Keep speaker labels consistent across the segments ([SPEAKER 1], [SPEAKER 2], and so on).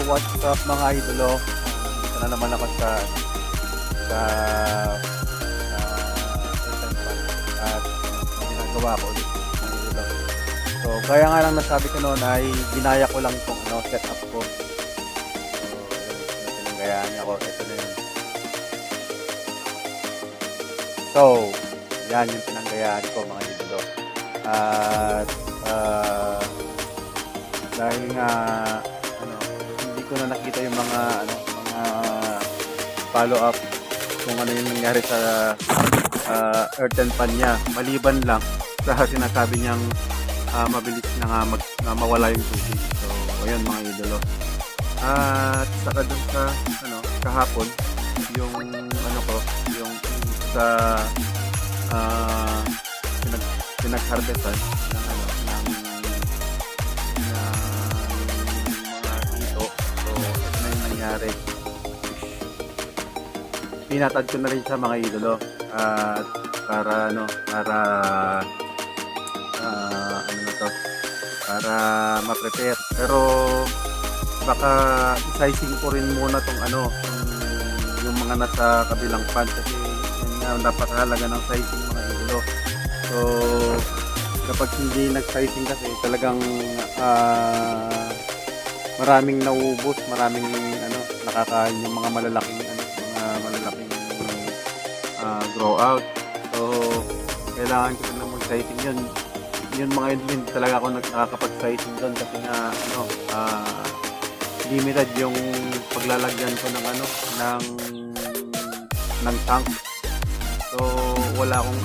[SPEAKER 1] what's up mga idolo? Dito na naman ako sa Eastern Pan at ginagawa ko ulit mga idolo. So kaya nga lang nasabi ko noon ay ginaya ko lang itong setup ko. So yun, pinanggayaan niya ko. Ito na yun. So yan yung pinanggayaan ko mga idolo. At dahil nga hindi ko na nakita yung mga follow up kung ano yung nangyari sa earthen pan niya, maliban lang sa sinasabi niyang mabilis na nga mawala yung tubig. So ayun mga idolo. At saka dun sa kahapon yung yung sa pinag-harvestan ng mga hito. So ito na yung nangyari. Tinatad ko na rin siya mga idolo at para para ma-prepare. Pero baka i-sizing ko rin muna tong yung mga nasa kabilang pan kasi yun nga napakahalaga ng sizing mga idolo. So kapag hindi nag-sizing kasi talagang maraming nauubos, maraming nakakain yung mga malalaking grow out. So kailangan ko na mag-sizing yun mga hindi talaga ako nakakapag-sizing doon kasi nga limited yung paglalagyan ko ng tank. So wala akong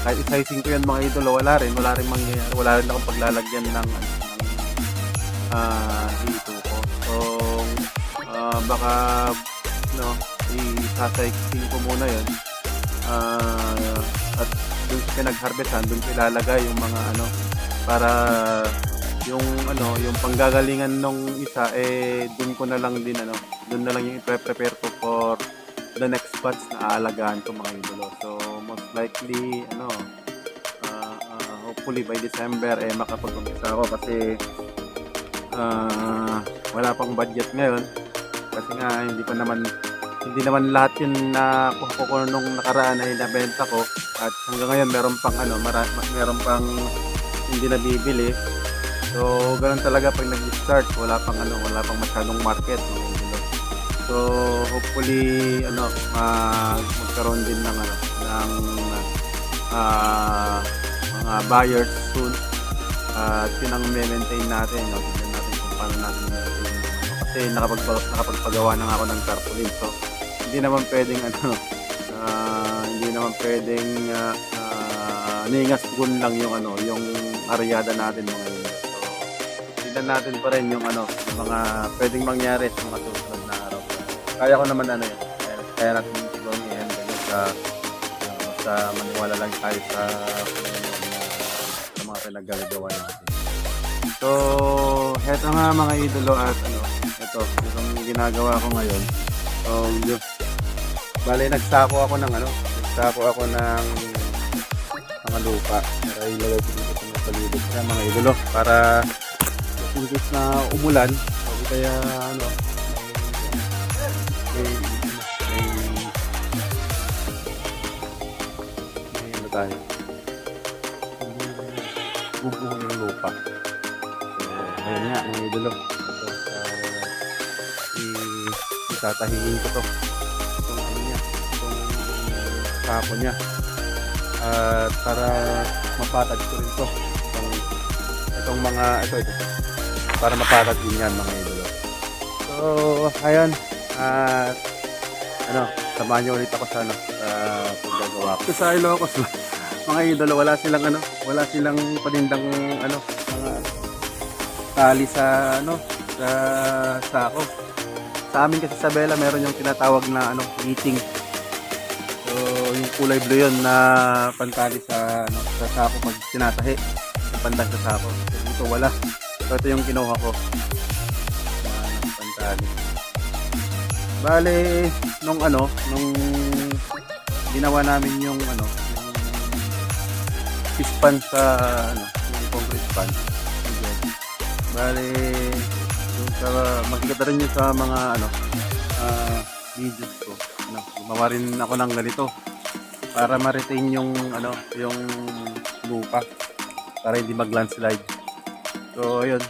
[SPEAKER 1] kahit i-sizing ko yan mga idolo, wala rin mangyayari, wala rin akong paglalagyan ng hito ko. So baka i-sizing ko muna yun at dun sa pinag-harvestan, dun ilalagay yung mga para yung panggagalingan nung isa dun ko na lang din dun na lang yung i-prepare ko for the next batch na aalagaan ko mga idolo. So most likely hopefully by December makapag-umpisa ako kasi wala pang budget ngayon kasi nga hindi naman lahat yun na kuha ko nung nakaraan ay nabenta ko at hanggang ngayon meron pang hindi nabibili. So ganoon talaga pag nag-start, wala pang masyadong market mga idolo. So hopefully magkaroon din ng mga buyers soon. At yun ang maintain natin, tignan natin kung paano natin maintain kasi nakapagpagawa na nga ako ng tarpaulin. So hindi naman pwedeng ningas gun lang yung aryada natin mga yun. So tignan natin pa rin yung mga pwedeng mangyari sa mga susunod na araw. Kaya ko naman kaya natin siguro i-handle sa maniwala lang tayo sa mga pinaggagawa natin. So heto nga mga idolo at ito yung ginagawa ko ngayon. So bale nagsako ako ng mga lupa para ilagay ko dito sa mga palibot kaya mga idolo para kung na umulan o kaya may tayo bubuhon ng lupa. So ayun nga mga idolo, itatahiin ko to itong kapo niya at para mapatag ko rin to itong mga ito para mapatag din yan mga idolo. So ayun at samahan niyo ulit ako sa paggagawa ko sa Ilocos mga idolo. Wala silang panindang mga tali sa sako. Sa amin kasi sa Bella meron yung tinatawag na heating. So yung kulay blue yun na pantali sa sako pag tinatahi yung pandas sa sako. So dito wala. So ito yung kinuha ko na pantali. Bale nung ginawa namin yung pispan sa yung concrete pan. Bale yung Makikita rin yun sa mga videos ko. Gumawa rin ako ng ganito para ma-retain yung yung lupa para hindi mag-landslide. So ayun,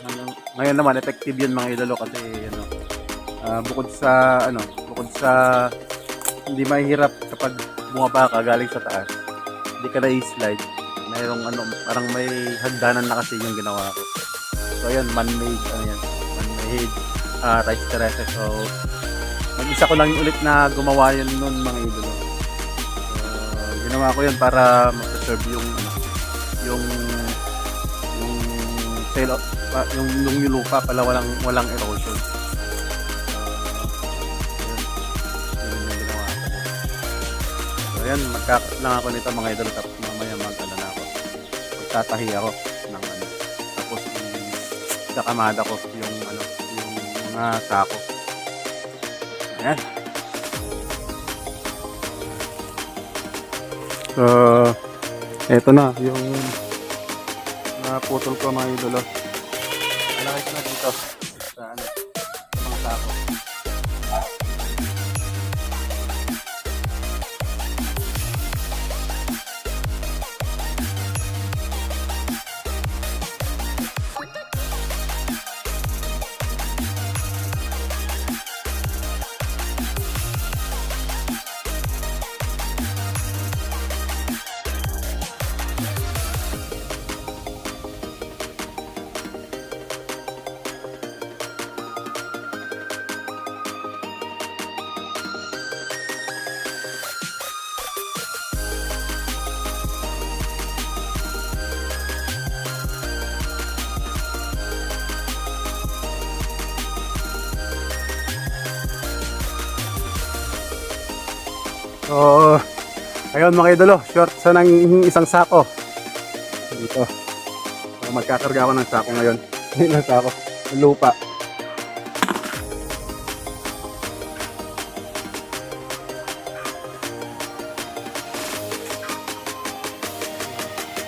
[SPEAKER 1] ngayon naman effective yun mga idolo kasi bukod sa hindi mahirap kapag bumaba ka galing sa taas, hindi ka na-slide. Mayroong parang may hagdanan na kasi yung ginawa ko. So ayun, man-made rice terrace. So mag-isa ko lang ulit na gumawa yun nun mga idolo. Ginawa ko yun para ma-preserve yung lupa pala walang erosion. Yun yung ginawa ko. So ayan, magkakat lang ako nito mga idolo, tapos mamaya na ako. Magtatahi ako ng tapos kakamada ko yung mga sako. Ayan. So eto na yung putol ko mga idolo. Alakay ko na dito sa mga sako. So, ayun mga idolo, short sa ng isang sako. Dito. So, magkakarga ako ng sako ngayon. Ng sako, ng lupa.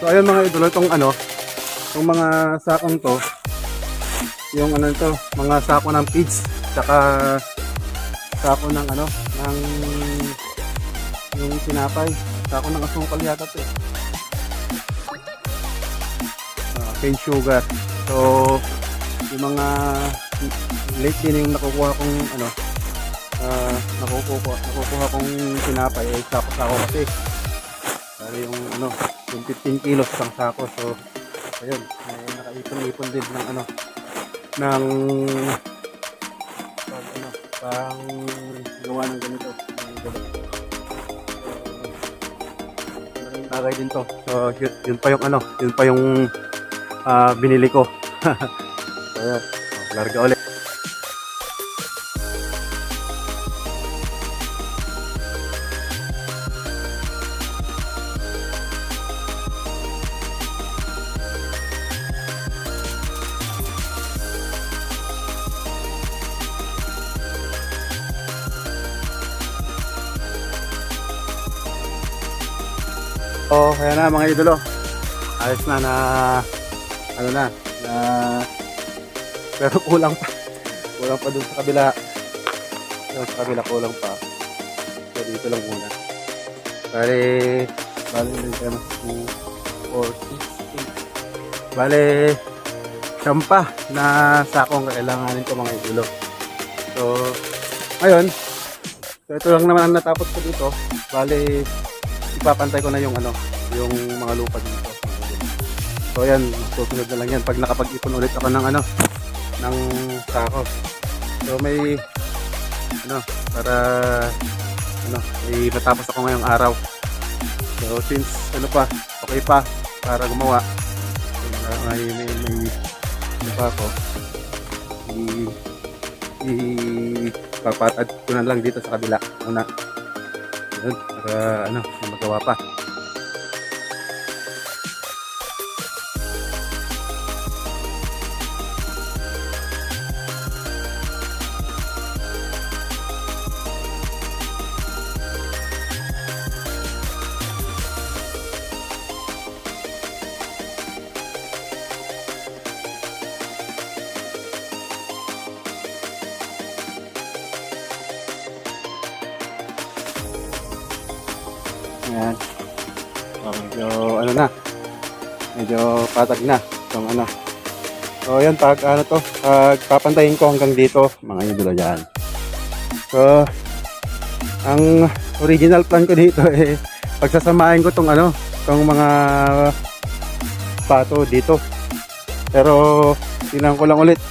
[SPEAKER 1] So, ayun mga idolo, itong mga sakong to, yung mga sako ng feeds, saka sako ng yung tinapay, sako ng asukal yata to cane sugar. So yung mga lately na yung nakukuha kong tinapay ay sako-sako kasi yung 15 kilos isang sako. So ayun, nakaipon-ipon din ng pang gawa ng ganito. Bagay din to. So yun pa yung binili ko. So ayan, larga ulit. So, ayan na mga idolo. Ayos na pero kulang pa dun sa kabila. Kulang pa. So, dito lang muna. Bale 4, 6, 8. Bale, sampa na sakong kailanganin ko mga idolo. So, ngayon, ito lang naman ang natapos ko dito. Bale, ipapantay ko na yung mga lupa dito. So ayan, susunod na lang yan pag nakapag-ipon ulit ako ng sako. So may para may matapos ako ngayong araw. So since okay pa para gumawa. May pa ako. Papatad ko na lang dito sa kabila muna. Yun, para magawa pa. Ayan. So, medyo ano na. Medyo patag na. Itong ano. So, yan. Pag ano to. Pag papantayin ko hanggang dito. Mga idolo dyan. So, ang original plan ko dito eh. Pagsasamahin ko tong ano. Tong mga pato dito. Pero, tingnan ko lang ulit.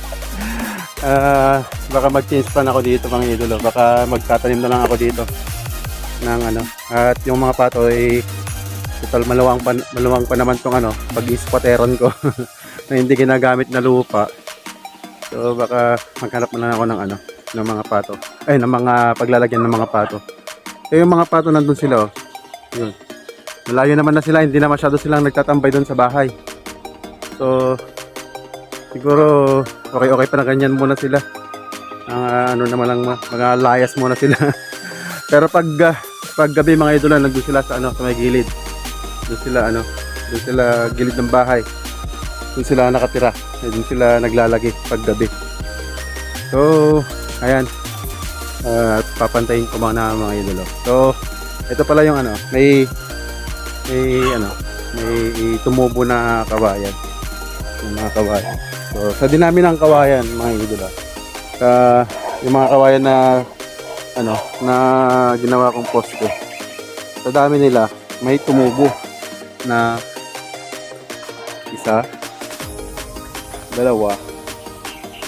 [SPEAKER 1] Baka mag-change plan ako dito mga idolo. Baka magtatanim na lang ako dito ng ano. At yung mga pato ay total maluwang pa naman tong ano, pag-ispateron ko na hindi ginagamit na lupa. So baka maghanap na lang ako ng ano, ng mga pato. Ay, ng mga paglalagyan ng mga pato. So yung mga pato nandun sila oh. Yun. Malayo naman na sila, hindi na masyado silang nagtatambay doon sa bahay. So siguro okay pa na ganyan muna sila. Ano naman lang mga layas muna sila. Pero pag gabi mga idol, nandun sila sa ano, sa may gilid. Doon sila gilid ng bahay. Doon sila nakatira. Doon sila naglalagi pag gabi. So, ayan. Papantayin ko mga idol. So, ito pala yung ano, may tumubo na kawayan. Yung mga kawayan. So, sa dinami ng kawayan, mga idol. Yung mga kawayan na ano, na ginawa kong poste. Sa dami nila, may tumubo na isa, dalawa,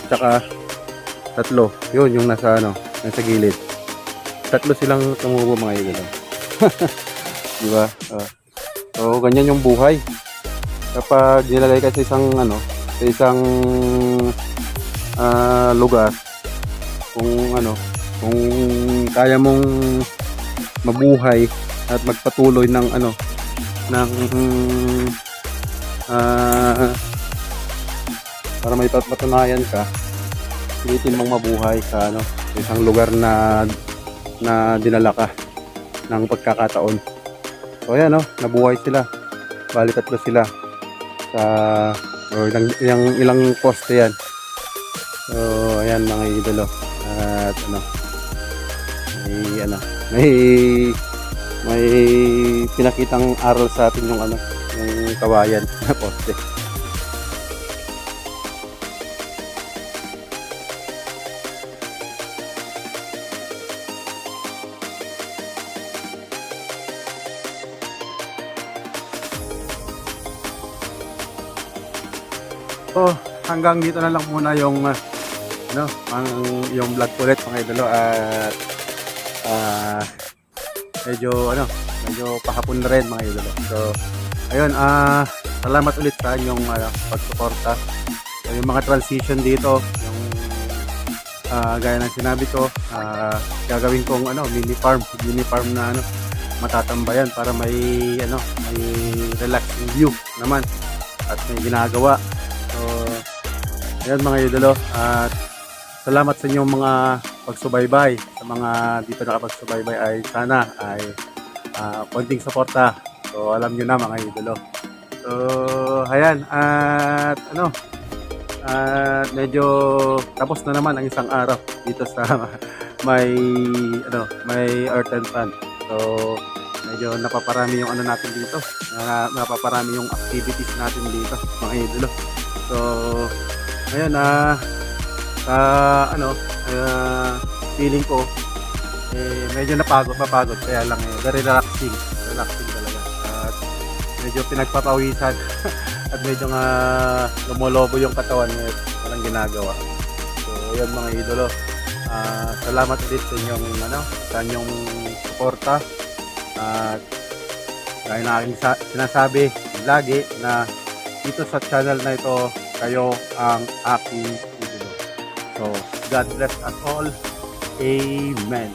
[SPEAKER 1] tsaka tatlo. Yun yung nasa ano, nasa gilid. Tatlo silang tumubo mga idol. Di ba? So ganyan yung buhay. Kapag nilagay ka sa isang ano, sa isang lugar, kung ano, kung kaya mong mabuhay at magpatuloy ng ano, ng para may patunayan ka, pilitin mong mabuhay sa ano, sa isang lugar na dinala ka ng pagkakataon. So ayan, no, nabuhay sila. Bali tatlo sila sa ilang poste yan. So ayan mga idolo. At ano, may pinakitang aral sa atin yung ano, yung kawayan na poste. So hanggang dito na lang muna yung ano, yung vlog ulit mga idolo. At medyo pahapon na rin mga idolo. So ayun, salamat ulit sa inyong pagsuporta. So, yung mga transition dito, yung gaya ng sinabi ko, gagawin kong ano, mini farm na ano, matatambayan para may ano, may relaxing view naman at may ginagawa. So ayun mga idolo, at salamat sa inyong mga pagsubaybay. Sa mga dito nakapagsubaybay ay sana ay konting suporta. So alam nyo na mga idolo. So ayan, at ano, at medyo tapos na naman ang isang araw dito sa may Earth and Sun. So medyo napaparami yung ano natin dito, napaparami yung activities natin dito mga idolo. So ayun, feeling ko medyo mapagod, kaya lang very relaxing talaga, at medyo pinagpapawisan at medyo nga lumolobo yung katawan, walang ginagawa. So yun mga idolo, salamat ulit sa inyong suporta, at gaya na aking sinasabi lagi na dito sa channel na ito, kayo ang aking idolo. So God bless us all. Amen.